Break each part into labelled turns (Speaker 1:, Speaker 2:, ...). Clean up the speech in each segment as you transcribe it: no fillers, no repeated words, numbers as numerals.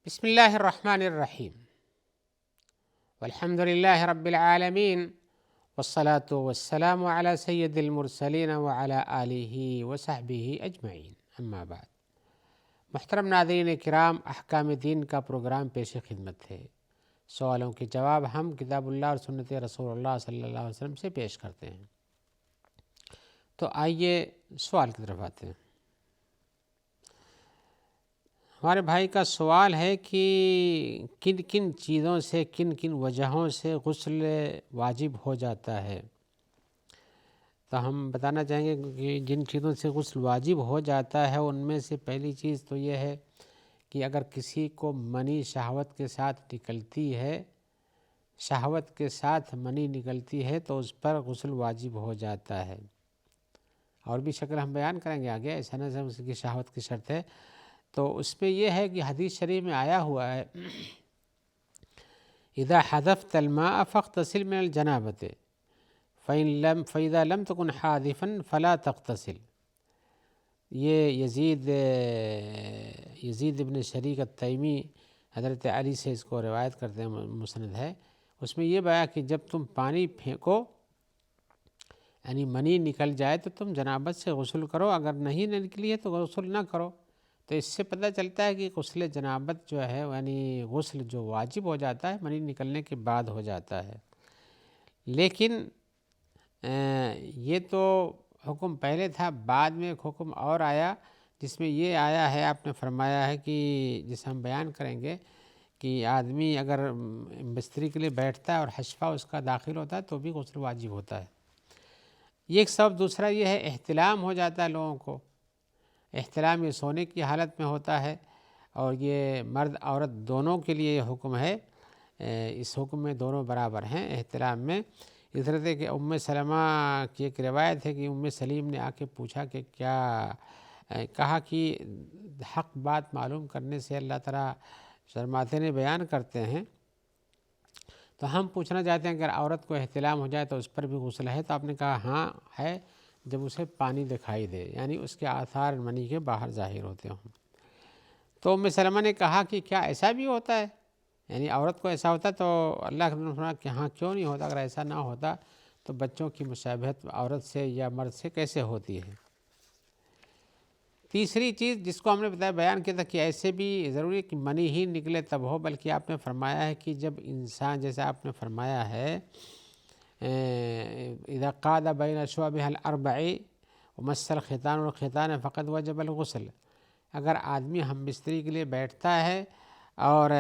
Speaker 1: بسم الله الرحمن الرحيم والحمد لله رب العالمين والصلاة والسلام على سيد المرسلين وعلى آله وصحبه اجمعین اما بعد۔ محترم ناظرین کرام، احکام دین کا پروگرام پیش خدمت ہے۔ سوالوں کے جواب ہم کتاب اللہ اور سنت رسول اللہ صلی اللہ علیہ وسلم سے پیش کرتے ہیں۔ تو آئیے سوال کی طرف آتے ہیں۔ ہمارے بھائی کا سوال ہے کہ کن کن چیزوں سے، کن کن وجہوں سے غسل واجب ہو جاتا ہے۔ تو ہم بتانا چاہیں گے کہ جن چیزوں سے غسل واجب ہو جاتا ہے ان میں سے پہلی چیز تو یہ ہے کہ اگر کسی کو منی شہوت کے ساتھ نکلتی ہے، شہوت کے ساتھ منی نکلتی ہے تو اس پر غسل واجب ہو جاتا ہے۔ اور بھی شکل ہم بیان کریں گے آگے، ایسا نہ اس کی شہوت کی شرط ہے۔ تو اس میں یہ ہے کہ حدیث شریف میں آیا ہوا ہے اذا حذفت الماء فاغتسل من الجنابة فإذا لم تكن حاذفا فلا تغتسل۔ یہ یزید ابن شریک التیمی حضرت علی سے اس کو روایت کرتے ہیں، مسند ہے۔ اس میں یہ بیان کہ جب تم پانی پھینکو یعنی منی نکل جائے تو تم جنابت سے غسل کرو، اگر نہیں نکلی ہے تو غسل نہ کرو۔ تو اس سے پتہ چلتا ہے کہ غسل جنابت جو ہے یعنی غسل جو واجب ہو جاتا ہے منی نکلنے کے بعد ہو جاتا ہے۔ لیکن یہ تو حکم پہلے تھا، بعد میں ایک حکم اور آیا جس میں یہ آیا ہے، آپ نے فرمایا ہے کہ جسے ہم بیان کریں گے کہ آدمی اگر بستری کے لیے بیٹھتا ہے اور حشفہ اس کا داخل ہوتا ہے تو بھی غسل واجب ہوتا ہے۔ یہ ایک سبب۔ دوسرا یہ ہے احتلام ہو جاتا ہے لوگوں کو۔ احتلام یہ سونے کی حالت میں ہوتا ہے، اور یہ مرد عورت دونوں کے لیے یہ حکم ہے۔ اس حکم میں دونوں برابر ہیں احتلام میں۔ اس طرح سے کہ ام سلمہ کی ایک روایت ہے کہ ام سلیم نے آ کے پوچھا کہ کیا، کہا کہ حق بات معلوم کرنے سے اللہ تعالیٰ شرماتے نے بیان کرتے ہیں۔ تو ہم پوچھنا چاہتے ہیں کہ اگر عورت کو احتلام ہو جائے تو اس پر بھی غسل ہے؟ تو آپ نے کہا ہاں ہے، جب اسے پانی دکھائی دے، یعنی اس کے آثار منی کے باہر ظاہر ہوتے ہوں۔ تو ام سلمہ نے کہا کہ کیا ایسا بھی ہوتا ہے؟ یعنی عورت کو ایسا ہوتا؟ تو اللہ کے رسول نے فرمایا کہ ہاں، کیوں نہیں ہوتا؟ اگر ایسا نہ ہوتا تو بچوں کی مشابہت عورت سے یا مرد سے کیسے ہوتی ہے؟ تیسری چیز جس کو ہم نے بتایا، بیان کیا تھا کہ ایسے بھی ضروری ہے کہ منی ہی نکلے تب ہو، بلکہ آپ نے فرمایا ہے کہ جب انسان، جیسے آپ نے فرمایا ہے اذا قعد بین شعبها الاربع ومس الختان والختان فقد وجب الغسل۔ اگر آدمی ہم بستری کے لیے بیٹھتا ہے اور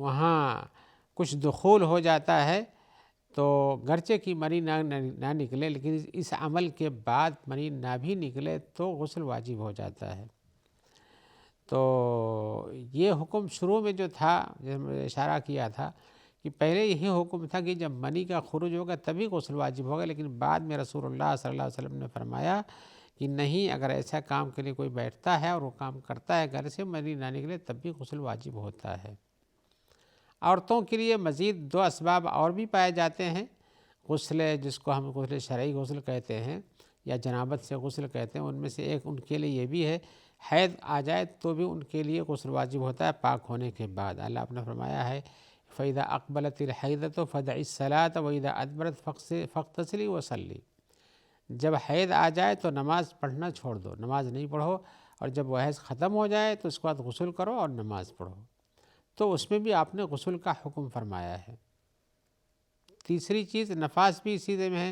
Speaker 1: وہاں کچھ دخول ہو جاتا ہے تو گرچہ کی منی نہ نکلے، لیکن اس عمل کے بعد منی نہ بھی نکلے تو غسل واجب ہو جاتا ہے۔ تو یہ حکم شروع میں جو تھا، جیسے میں نے اشارہ کیا تھا کہ پہلے یہی حکم تھا کہ جب منی کا خروج ہوگا تبھی غسل واجب ہوگا، لیکن بعد میں رسول اللہ صلی اللہ علیہ وسلم نے فرمایا کہ نہیں، اگر ایسا کام کے لیے کوئی بیٹھتا ہے اور وہ کام کرتا ہے گھر سے منی نہ نکلے تب بھی غسل واجب ہوتا ہے۔ عورتوں کے لیے مزید دو اسباب اور بھی پائے جاتے ہیں غسل، جس کو ہم غسل شرعی غسل کہتے ہیں یا جنابت سے غسل کہتے ہیں۔ ان میں سے ایک ان کے لیے یہ بھی ہے، حیض آ جائے تو بھی ان کے لیے غسل واجب ہوتا ہے پاک ہونے کے بعد۔ اللہ نے فرمایا ہے فَإِذَا أَقْبَلَتِ الْحَيْضَةُ فَدَعِ الصَّلَاةَ وَإِذَا أَدْبَرَتْ فَاغْتَسِلِي وَصَلِّي۔ جب حیض آ جائے تو نماز پڑھنا چھوڑ دو، نماز نہیں پڑھو، اور جب وہ حیض ختم ہو جائے تو اس کے بعد غسل کرو اور نماز پڑھو۔ تو اس میں بھی آپ نے غسل کا حکم فرمایا ہے۔ تیسری چیز نفاس بھی اسی میں ہے،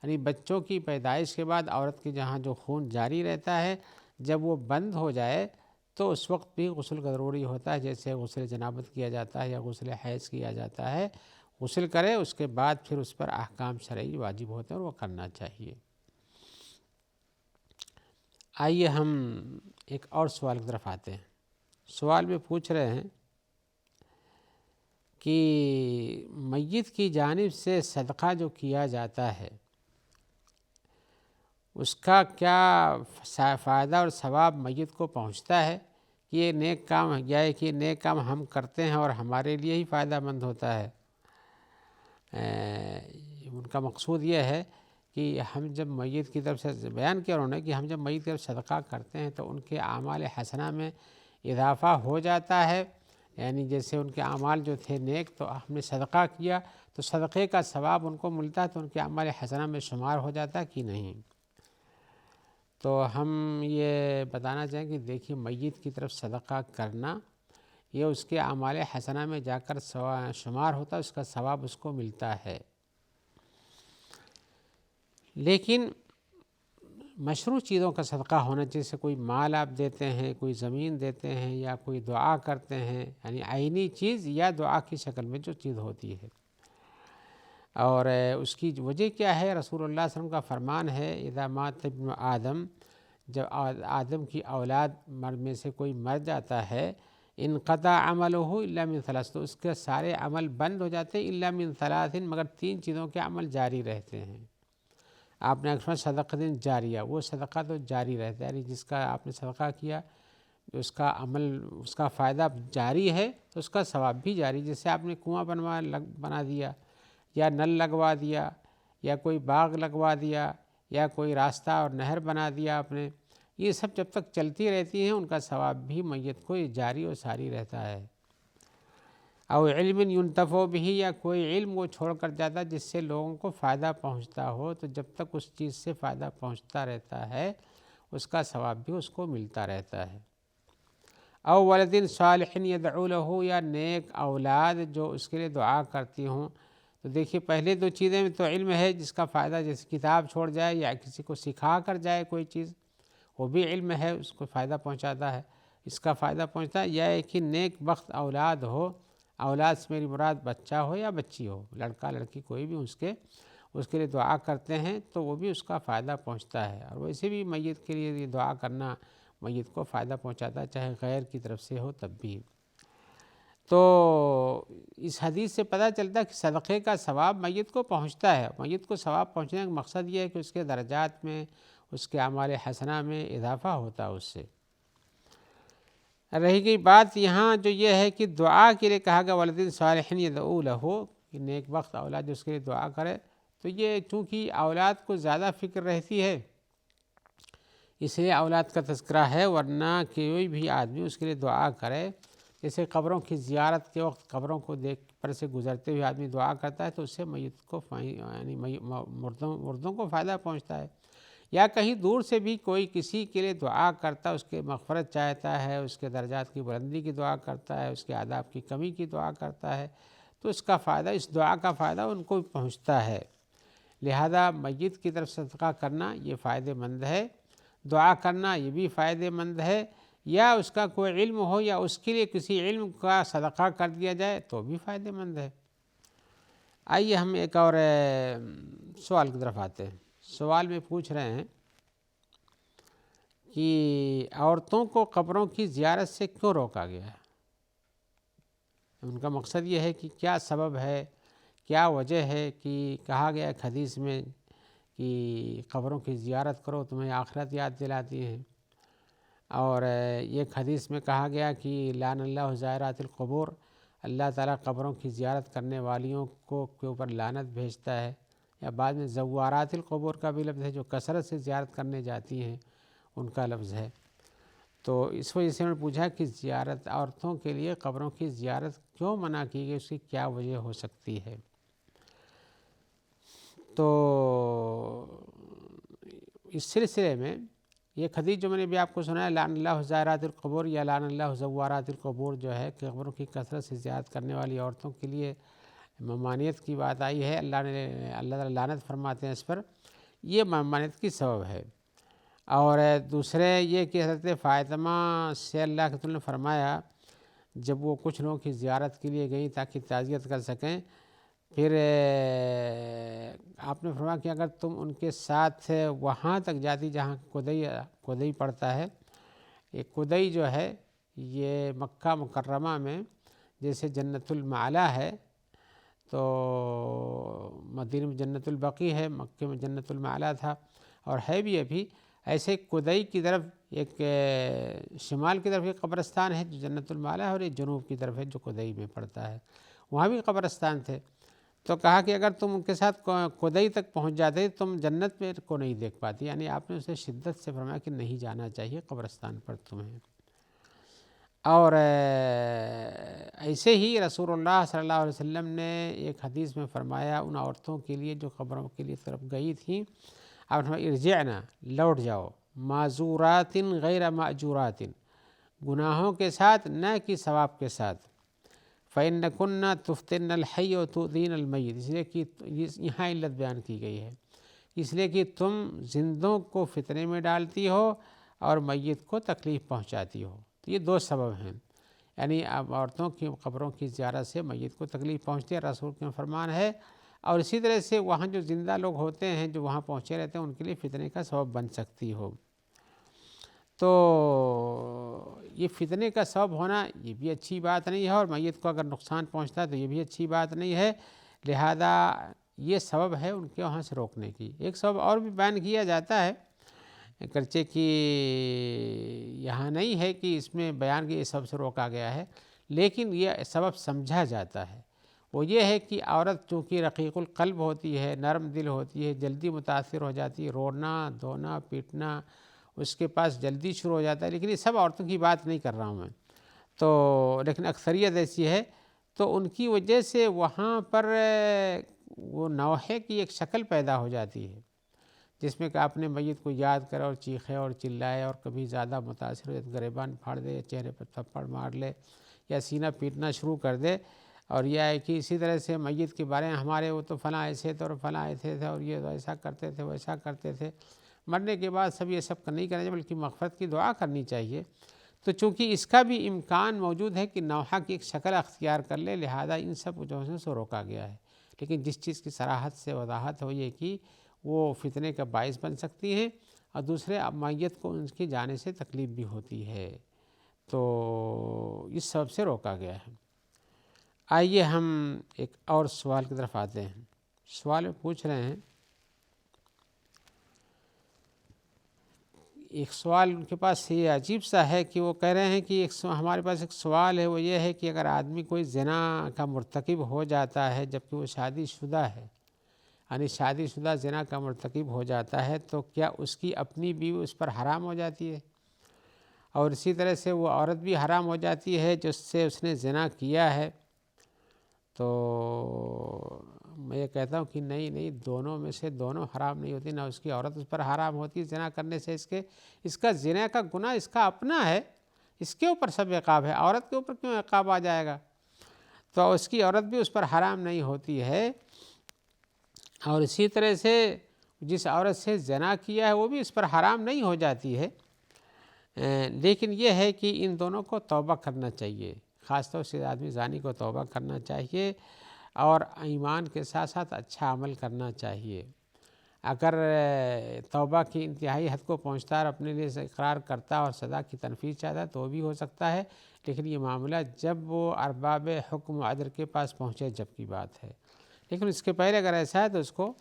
Speaker 1: یعنی بچوں کی پیدائش کے بعد عورت کے جہاں جو خون جاری رہتا ہے جب وہ بند ہو جائے تو اس وقت بھی غسل کا ضروری ہوتا ہے، جیسے غسل جنابت کیا جاتا ہے یا غسل حیض کیا جاتا ہے۔ غسل کرے، اس کے بعد پھر اس پر احکام شرعی واجب ہوتے ہیں اور وہ کرنا چاہیے۔ آئیے ہم ایک اور سوال کی طرف آتے ہیں۔ سوال میں پوچھ رہے ہیں کہ میت کی جانب سے صدقہ جو کیا جاتا ہے اس کا کیا فائدہ اور ثواب میت کو پہنچتا ہے، کہ یہ نیک کام ہے کہ یہ نیک کام ہم کرتے ہیں اور ہمارے لیے ہی فائدہ مند ہوتا ہے؟ ان کا مقصود یہ ہے کہ ہم جب میت کی طرف سے بیان کیا انہوں نے کہ ہم جب میت کی طرف صدقہ کرتے ہیں تو ان کے اعمال حسنہ میں اضافہ ہو جاتا ہے، یعنی جیسے ان کے اعمال جو تھے نیک، تو ہم نے صدقہ کیا تو صدقے کا ثواب ان کو ملتا ہے، تو ان کے اعمال حسنہ میں شمار ہو جاتا ہے کہ نہیں۔ تو ہم یہ بتانا چاہیں کہ دیکھیے میت کی طرف صدقہ کرنا یہ اس کے اعمال حسنہ میں جا کر شمار ہوتا ہے، اس کا ثواب اس کو ملتا ہے۔ لیکن مشروع چیزوں کا صدقہ ہونا چاہیے، جیسے کوئی مال آپ دیتے ہیں، کوئی زمین دیتے ہیں، یا کوئی دعا کرتے ہیں، یعنی عینی چیز یا دعا کی شکل میں جو چیز ہوتی ہے۔ اور اس کی وجہ کیا ہے؟ رسول اللہ صلی اللہ علیہ وسلم کا فرمان ہے، اذا مات ابن آدم، جب آدم کی اولاد میں سے کوئی مر جاتا ہے، انقطع عملہ الا من ثلاث، تو اس کے سارے عمل بند ہو جاتے ہیں، الا من ثلاث، مگر 3 چیزوں کے عمل جاری رہتے ہیں۔ آپ نے اکثر صدقہ جاریہ، وہ صدقہ تو جاری رہتا ہے، یعنی جس کا آپ نے صدقہ کیا اس کا عمل، اس کا فائدہ جاری ہے تو اس کا ثواب بھی جاری۔ جیسے آپ نے کنواں بنا دیا، یا نل لگوا دیا، یا کوئی باغ لگوا دیا، یا کوئی راستہ اور نہر بنا دیا آپ نے، یہ سب جب تک چلتی رہتی ہیں ان کا ثواب بھی میت کو جاری و ساری رہتا ہے۔ او علم ينتفع به، یا کوئی علم وہ چھوڑ کر جاتا جس سے لوگوں کو فائدہ پہنچتا ہو، تو جب تک اس چیز سے فائدہ پہنچتا رہتا ہے اس کا ثواب بھی اس کو ملتا رہتا ہے۔ او ولد صالح يدعو له، یا نیک اولاد جو اس کے لیے دعا کرتی ہوں۔ تو دیکھیے پہلے 2 چیزیں میں تو علم ہے جس کا فائدہ، جیسے کتاب چھوڑ جائے یا کسی کو سکھا کر جائے کوئی چیز، وہ بھی علم ہے، اس کو فائدہ پہنچاتا ہے، اس کا فائدہ پہنچتا ہے۔ یا ایک ہی نیک بخت اولاد ہو، اولاد سے میری مراد بچہ ہو یا بچی ہو، لڑکا لڑکی کوئی بھی اس کے لیے دعا کرتے ہیں تو وہ بھی اس کا فائدہ پہنچتا ہے۔ اور ویسے بھی میت کے لیے یہ دعا کرنا میت کو فائدہ پہنچاتا ہے، چاہے غیر کی طرف سے ہو تب بھی۔ تو اس حدیث سے پتہ چلتا ہے کہ صدقے کا ثواب میت کو پہنچتا ہے۔ میت کو ثواب پہنچنے کا مقصد یہ ہے کہ اس کے درجات میں، اس کے اعمال حسنہ میں اضافہ ہوتا ہے اس سے۔ رہی گئی بات یہاں جو یہ ہے کہ دعا کے لیے کہا گیا ولد صالح یدعو لہ، کہ نیک بخت اولاد جو اس کے لیے دعا کرے، تو یہ چونکہ اولاد کو زیادہ فکر رہتی ہے اس لیے اولاد کا تذکرہ ہے، ورنہ کوئی بھی آدمی اس کے لیے دعا کرے، جیسے قبروں کی زیارت کے وقت قبروں کو دیکھ پر سے گزرتے ہوئے آدمی دعا کرتا ہے تو اس سے میت کو یعنی مردوں کو فائدہ پہنچتا ہے۔ یا کہیں دور سے بھی کوئی کسی کے لیے دعا کرتا ہے، اس کے مغفرت چاہتا ہے، اس کے درجات کی بلندی کی دعا کرتا ہے، اس کے آداب کی کمی کی دعا کرتا ہے، تو اس کا فائدہ، اس دعا کا فائدہ ان کو پہنچتا ہے۔ لہذا میت کی طرف صدقہ کرنا یہ فائدہ مند ہے، دعا کرنا یہ بھی فائدہ مند ہے، یا اس کا کوئی علم ہو یا اس کے لیے کسی علم کا صدقہ کر دیا جائے تو بھی فائدہ مند ہے۔ آئیے ہم ایک اور سوال کی طرف آتے ہیں۔ سوال میں پوچھ رہے ہیں کہ عورتوں کو قبروں کی زیارت سے کیوں روکا گیا ہے؟ ان کا مقصد یہ ہے کہ کیا سبب ہے، کیا وجہ ہے کہ کہا گیا ایک حدیث میں کہ قبروں کی زیارت کرو تمہیں آخرت یاد دلاتی ہے، اور ایک حدیث میں کہا گیا کہ لعن اللہ زائرات القبور، اللہ تعالیٰ قبروں کی زیارت کرنے والیوں کے اوپر لعنت بھیجتا ہے، یا بعد میں زوارات القبور کا بھی لفظ ہے، جو کثرت سے زیارت کرنے جاتی ہیں ان کا لفظ ہے۔ تو اس وجہ سے میں نے پوچھا کہ زیارت عورتوں کے لیے قبروں کی زیارت کیوں منع کی گئی، اس کی کیا وجہ ہو سکتی ہے؟ تو اس سلسلے میں یہ حدیث جو میں نے بھی آپ کو سنا ہے، لعن اللہ زائرات القبور یا لعن اللہ زوارات القبور، جو ہے کہ قبروں کی کثرت سے زیارت کرنے والی عورتوں کے لیے ممانعت کی بات آئی ہے، اللہ تعالیٰ لعنت فرماتے ہیں اس پر، یہ ممانعت کی سبب ہے۔ اور دوسرے یہ کہ حضرت فاطمہ سے اللہ کے رسول نے فرمایا جب وہ کچھ لوگوں کی زیارت کے لیے گئیں تاکہ تعزیت کر سکیں، پھر آپ نے فرمایا کہ اگر تم ان کے ساتھ وہاں تک جاتی جہاں کدئی پڑتا ہے، یہ کدئی جو ہے یہ مکہ مکرمہ میں جیسے جنت المعلا ہے، تو مدینہ میں جنت البقیع ہے، مکہ میں جنت المعلا تھا، اور ہے بھی ابھی، ایسے کدئی کی طرف ایک شمال کی طرف ایک قبرستان ہے جو جنت المعلا ہے، اور ایک جنوب کی طرف ہے جو کدئی میں پڑتا ہے، وہاں بھی قبرستان تھے۔ تو کہا کہ اگر تم ان کے ساتھ کدئی تک پہنچ جاتے تم جنت میں کو نہیں دیکھ پاتی، یعنی آپ نے اسے شدت سے فرمایا کہ نہیں جانا چاہیے قبرستان پر تمہیں۔ اور ایسے ہی رسول اللہ صلی اللہ علیہ وسلم نے ایک حدیث میں فرمایا ان عورتوں کے لیے جو قبروں کے لیے طرف گئی تھیں، آپ ارجعنا، لوٹ جاؤ، معذورات غیر ماجورات، گناہوں کے ساتھ نہ کہ ثواب کے ساتھ، فإنکن تفتن الحی وتؤذین المیت، اس لیے کہ یہاں علت بیان کی گئی ہے، اس لیے کہ تم زندوں کو فتنے میں ڈالتی ہو اور میت کو تکلیف پہنچاتی ہو۔ تو یہ دو سبب ہیں، یعنی اب عورتوں کی قبروں کی زیارت سے میت کو تکلیف پہنچتی ہے، رسول کا فرمان ہے، اور اسی طرح سے وہاں جو زندہ لوگ ہوتے ہیں جو وہاں پہنچے رہتے ہیں ان کے لیے فتنے کا سبب بن سکتی ہو۔ تو یہ فتنے کا سبب ہونا یہ بھی اچھی بات نہیں ہے، اور میت کو اگر نقصان پہنچتا ہے تو یہ بھی اچھی بات نہیں ہے، لہذا یہ سبب ہے ان کے وہاں سے روکنے کی۔ ایک سبب اور بھی بیان کیا جاتا ہے، اگرچہ کہ یہاں نہیں ہے کہ اس میں بیان کے سبب سے روکا گیا ہے، لیکن یہ سبب سمجھا جاتا ہے، وہ یہ ہے کہ عورت چونکہ رقیق القلب ہوتی ہے، نرم دل ہوتی ہے، جلدی متاثر ہو جاتی ہے، رونا دھونا پیٹنا اس کے پاس جلدی شروع ہو جاتا ہے، لیکن یہ سب عورتوں کی بات نہیں کر رہا ہوں میں تو، لیکن اکثریت ایسی ہے، تو ان کی وجہ سے وہاں پر وہ نوحے کی ایک شکل پیدا ہو جاتی ہے، جس میں کہ اپنے میت کو یاد کرے اور چیخے اور چلائے، اور کبھی زیادہ متاثر ہو جائے گریبان پھاڑ دے، چہرے پر تھپڑ مار لے یا سینہ پیٹنا شروع کر دے، اور یہ ہے کہ اسی طرح سے میت کے بارے میں ہمارے وہ تو فلاں ایسے تھے اور فلاں ایسے تھے اور یہ تو ایسا کرتے تھے ویسا کرتے تھے، مرنے کے بعد سب یہ سب نہیں کرنا چاہیے بلکہ مغفرت کی دعا کرنی چاہیے۔ تو چونکہ اس کا بھی امکان موجود ہے کہ نوحہ کی ایک شکل اختیار کر لے، لہذا ان سب جو ہے سو روکا گیا ہے، لیکن جس چیز کی صراحت سے وضاحت ہو یہ کہ وہ فتنے کا باعث بن سکتی ہے، اور دوسرے میت کو ان کی جانے سے تکلیف بھی ہوتی ہے، تو اس سبب سے روکا گیا ہے۔ آئیے ہم ایک اور سوال کی طرف آتے ہیں۔ سوال میں پوچھ رہے ہیں، ایک سوال ان کے پاس یہ عجیب سا ہے کہ وہ کہہ رہے ہیں کہ ہمارے پاس ایک سوال ہے، وہ یہ ہے کہ اگر آدمی کوئی زنا کا مرتکب ہو جاتا ہے جبکہ وہ شادی شدہ ہے، یعنی شادی شدہ زنا کا مرتکب ہو جاتا ہے، تو کیا اس کی اپنی بیوی اس پر حرام ہو جاتی ہے؟ اور اسی طرح سے وہ عورت بھی حرام ہو جاتی ہے جس سے اس نے زنا کیا ہے؟ تو میں یہ کہتا ہوں کہ نہیں، دونوں میں سے دونوں حرام نہیں ہوتی، نہ اس کی عورت اس پر حرام ہوتی زنا کرنے سے، اس کا زنا کا گناہ اس کا اپنا ہے، اس کے اوپر سب عقاب ہے، عورت کے اوپر کیوں عقاب آ جائے گا؟ تو اس کی عورت بھی اس پر حرام نہیں ہوتی ہے، اور اسی طرح سے جس عورت سے زنا کیا ہے وہ بھی اس پر حرام نہیں ہو جاتی ہے، لیکن یہ ہے کہ ان دونوں کو توبہ کرنا چاہیے، خاص طور سے آدمی زانی کو توبہ کرنا چاہیے، اور ایمان کے ساتھ ساتھ اچھا عمل کرنا چاہیے۔ اگر توبہ کی انتہائی حد کو پہنچتا اور اپنے لیے اقرار کرتا اور سزا کی تنفیذ چاہتا تو بھی ہو سکتا ہے، لیکن یہ معاملہ جب وہ ارباب حکم و عدل کے پاس پہنچے جب کی بات ہے، لیکن اس کے پہلے اگر ایسا ہے تو اس کو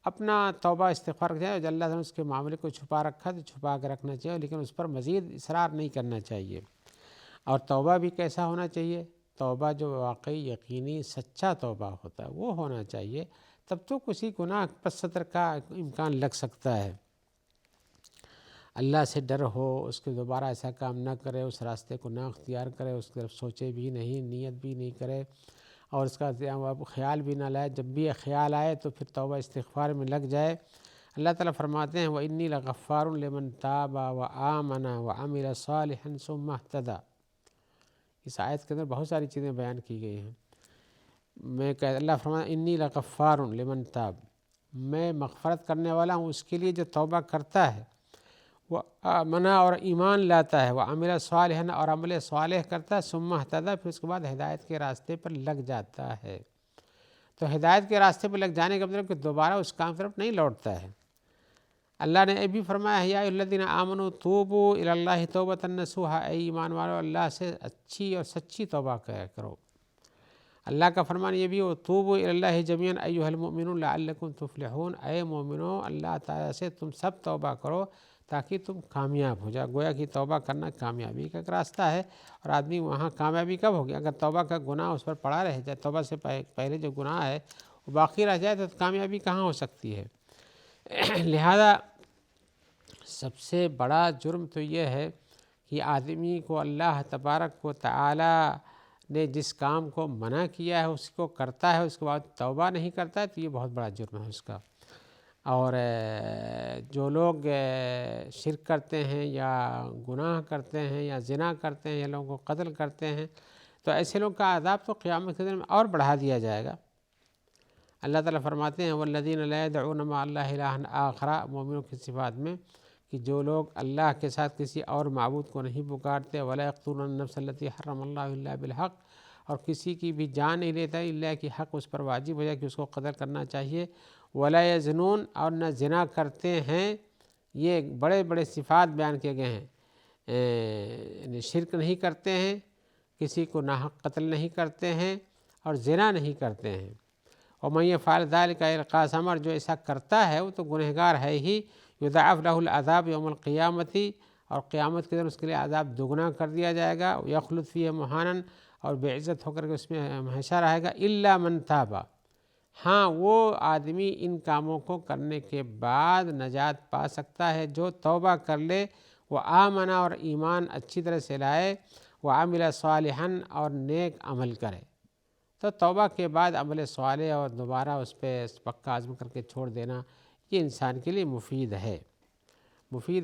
Speaker 1: اپنا توبہ استغفار کر جائے، اور اللہ تعالیٰ نے اس کے معاملے کو چھپا رکھا تو چھپا کے رکھنا چاہیے، لیکن اس پر مزید اصرار نہیں کرنا چاہیے۔ اور توبہ بھی کیسا ہونا چاہیے؟ توبہ جو واقعی یقینی سچا توبہ ہوتا ہے وہ ہونا چاہیے، تب تو کسی گناہ پس ستر کا امکان لگ سکتا ہے۔ اللہ سے ڈر ہو، اس کے دوبارہ ایسا کام نہ کرے، اس راستے کو نہ اختیار کرے، اس کی طرف سوچے بھی نہیں، نیت بھی نہیں کرے، اور اس کا خیال بھی نہ لائے، جب بھی یہ خیال آئے تو پھر توبہ استغفار میں لگ جائے۔ اللہ تعالیٰ فرماتے ہیں وَإِنِّي لَغَفَّارٌ لِمَن تَابَ وَآمَنَ وَعَمِلَ صَالِحًا ثُمَّ اهْتَدَىٰ۔ اس آیت کے اندر بہت ساری چیزیں بیان کی گئی ہیں۔ اللہ فرماتا ہے انی لغفار لمن تاب، میں مغفرت کرنے والا ہوں اس کے لیے جو توبہ کرتا ہے، وہ آمنا اور ایمان لاتا ہے، وہ عمل صالحا اور عمل صالح کرتا ہے، ثم اهتدى پھر اس کے بعد ہدایت کے راستے پر لگ جاتا ہے۔ تو ہدایت کے راستے پر لگ جانے کا مطلب کہ دوبارہ اس کام طرف نہیں لوٹتا ہے۔ اللہ نے یہ بھی فرمایا یا ایھا الذین آمنوا توبوا الی اللہ توبۃ نصوحا، اے ایمان والو اللہ سے اچھی اور سچی توبہ کرو۔ اللہ کا فرمان یہ بھی ہو توبوا الی اللہ جمیعا ایھا المؤمنون لعلکم تفلحون، اے مومنو اللہ تعالیٰ سے تم سب توبہ کرو تاکہ تم کامیاب ہو جاؤ۔ گویا کہ توبہ کرنا کامیابی کا ایک راستہ ہے، اور آدمی وہاں کامیابی کب ہوگی؟ اگر توبہ کا گناہ اس پر پڑا رہ جائے، توبہ سے پہلے جو گناہ ہے وہ باقی رہ جائے تو کامیابی کہاں ہو سکتی ہے؟ لہذا سب سے بڑا جرم تو یہ ہے کہ آدمی کو اللہ تبارک و تعالی نے جس کام کو منع کیا ہے اس کو کرتا ہے، اس کے بعد توبہ نہیں کرتا ہے، تو یہ بہت بڑا جرم ہے اس کا۔ اور جو لوگ شرک کرتے ہیں یا گناہ کرتے ہیں یا زنا کرتے ہیں یا لوگوں کو قتل کرتے ہیں، تو ایسے لوگ کا عذاب تو قیامت کے دن میں اور بڑھا دیا جائے گا۔ اللہ تعالیٰ فرماتے ہیں والذین لا يدعون مع اللہ الہا آخر، مومنوں کی صفات میں کہ جو لوگ اللہ کے ساتھ کسی اور معبود کو نہیں پکارتے، ولا یقتلون النفس التی حرم اللہ الا بالحق، اور کسی کی بھی جان نہیں لیتا الا کہ حق اس پر واجب ہو جائے کہ اس کو قتل کرنا چاہیے، ولا یزنون، اور نہ زنا کرتے ہیں۔ یہ بڑے بڑے صفات بیان کیے گئے ہیں، شرک نہیں کرتے ہیں، کسی کو ناحق قتل نہیں کرتے ہیں، اور زنا نہیں کرتے ہیں۔ ومن یفعل ذلک یلقا، اور جو ایسا کرتا ہے وہ تو گنہگار ہے ہی، یضاعف لہ العذاب یوم القیامت، اور قیامت کے دن اس کے لیے عذاب دگنا کر دیا جائے گا، یخلد فیہ مہانا، اور بے عزت ہو کر کے اس میں ہمیشہ رہے گا، الا من تاب، ہاں وہ آدمی ان کاموں کو کرنے کے بعد نجات پا سکتا ہے جو توبہ کر لے، وہ آمنا، اور ایمان اچھی طرح سے لائے، وہ عمل صالحا، اور نیک عمل کرے۔ تو توبہ کے بعد عمل صالح اور دوبارہ اس پہ پکا عزم کر کے چھوڑ دینا، یہ انسان کے لیے مفید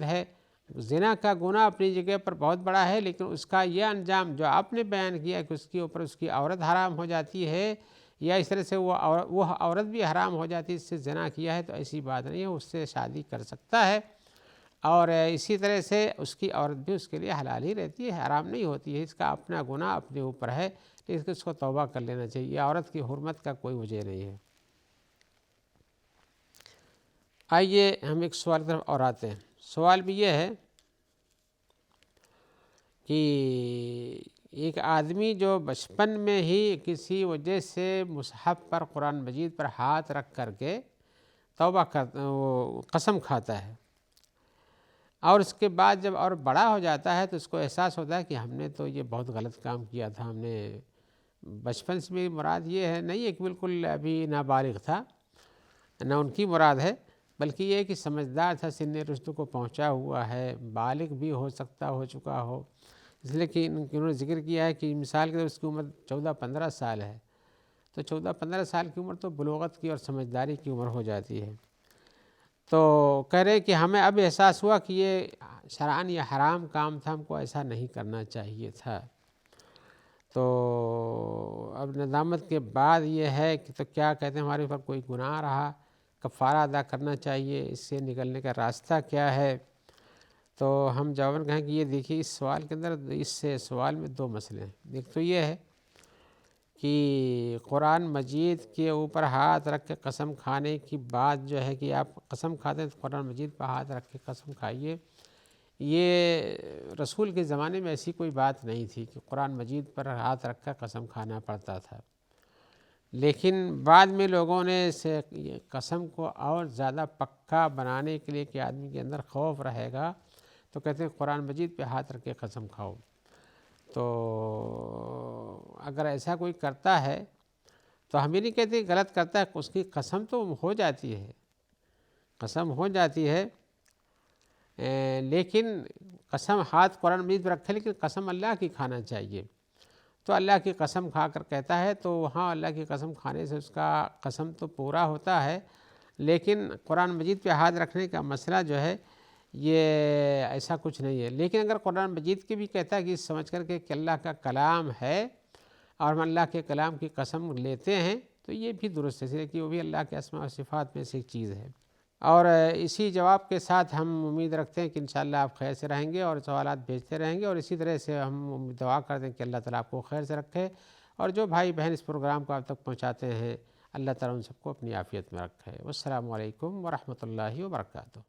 Speaker 1: ہے۔ زنا کا گناہ اپنی جگہ پر بہت بڑا ہے، لیکن اس کا یہ انجام جو آپ نے بیان کیا کہ اس کے اوپر اس کی عورت حرام ہو جاتی ہے، یا اس طرح سے وہ عورت بھی حرام ہو جاتی ہے، اس سے زنا کیا ہے، تو ایسی بات نہیں ہے، اس سے شادی کر سکتا ہے، اور اسی طرح سے اس کی عورت بھی اس کے لیے حلال ہی رہتی ہے، حرام نہیں ہوتی ہے۔ اس کا اپنا گناہ اپنے اوپر ہے، لیکن اس کو توبہ کر لینا چاہیے، یہ عورت کی حرمت کا کوئی وجہ نہیں ہے۔ آئیے ہم ایک سوال کی طرف اور آتے ہیں۔ سوال بھی یہ ہے کہ ایک آدمی جو بچپن میں ہی کسی وجہ سے مصحف پر، قرآن مجید پر ہاتھ رکھ کر کے توبہ وہ قسم کھاتا ہے، اور اس کے بعد جب اور بڑا ہو جاتا ہے تو اس کو احساس ہوتا ہے کہ ہم نے تو یہ بہت غلط کام کیا تھا، ہم نے بچپن سے بھی مراد یہ ہے نہیں ہے کہ بالکل ابھی نابالغ تھا، نہ ان کی مراد ہے، بلکہ یہ کہ سمجھدار تھا، سن رشد کو پہنچا ہوا ہے، بالغ بھی ہو سکتا ہو چکا ہو، اس لیے کہ انہوں نے ذکر کیا ہے کہ مثال کے اس کی عمر 14-15 سال ہے، تو 14-15 سال کی عمر تو بلوغت کی اور سمجھداری کی عمر ہو جاتی ہے۔ تو کہہ رہے کہ ہمیں اب احساس ہوا کہ یہ شرعاً یہ حرام کام تھا، ہم کو ایسا نہیں کرنا چاہیے تھا، تو اب ندامت کے بعد یہ ہے کہ تو کیا کہتے ہیں ہمارے اوپر کوئی گناہ رہا، کفارہ ادا کرنا چاہیے، اس سے نکلنے کا راستہ کیا ہے؟ تو ہم جواباً کہیں کہ یہ دیکھیے اس سوال کے اندر، اس سوال میں دو مسئلے ہیں۔ ایک تو یہ ہے کہ قرآن مجید کے اوپر ہاتھ رکھ کے قسم کھانے کی بات جو ہے کہ آپ قسم کھاتے ہیں تو قرآن مجید پر ہاتھ رکھ کے قسم کھائیے، یہ رسول کے زمانے میں ایسی کوئی بات نہیں تھی کہ قرآن مجید پر ہاتھ رکھ کر قسم کھانا پڑتا تھا، لیکن بعد میں لوگوں نے اسے قسم کو اور زیادہ پکا بنانے کے لیے کہ آدمی کے اندر خوف رہے گا، تو کہتے ہیں قرآن مجید پہ ہاتھ رکھ کے قسم کھاؤ۔ تو اگر ایسا کوئی کرتا ہے تو ہم یہ نہیں کہتے غلط کرتا ہے، اس کی قسم تو ہو جاتی ہے، قسم ہو جاتی ہے، لیکن قسم ہاتھ قرآن مجید پر رکھے، لیکن قسم اللہ کی کھانا چاہیے۔ تو اللہ کی قسم کھا کر کہتا ہے تو وہاں اللہ کی قسم کھانے سے اس کا قسم تو پورا ہوتا ہے، لیکن قرآن مجید پہ ہاتھ رکھنے کا مسئلہ جو ہے یہ ایسا کچھ نہیں ہے۔ لیکن اگر قرآن مجید کے بھی کہتا ہے کہ سمجھ کر کے کہ اللہ کا کلام ہے اور ہم اللہ کے کلام کی قسم لیتے ہیں، تو یہ بھی درست ہے کہ وہ بھی اللہ کے اسماء و صفات میں سے ایک چیز ہے۔ اور اسی جواب کے ساتھ ہم امید رکھتے ہیں کہ انشاءاللہ آپ خیر سے رہیں گے اور سوالات بھیجتے رہیں گے، اور اسی طرح سے ہم دعا کرتے ہیں کہ اللہ تعالیٰ آپ کو خیر سے رکھے، اور جو بھائی بہن اس پروگرام کو آپ تک پہنچاتے ہیں اللہ تعالیٰ ان سب کو اپنی عافیت میں رکھے۔ والسلام علیکم ورحمۃ اللہ وبرکاتہ۔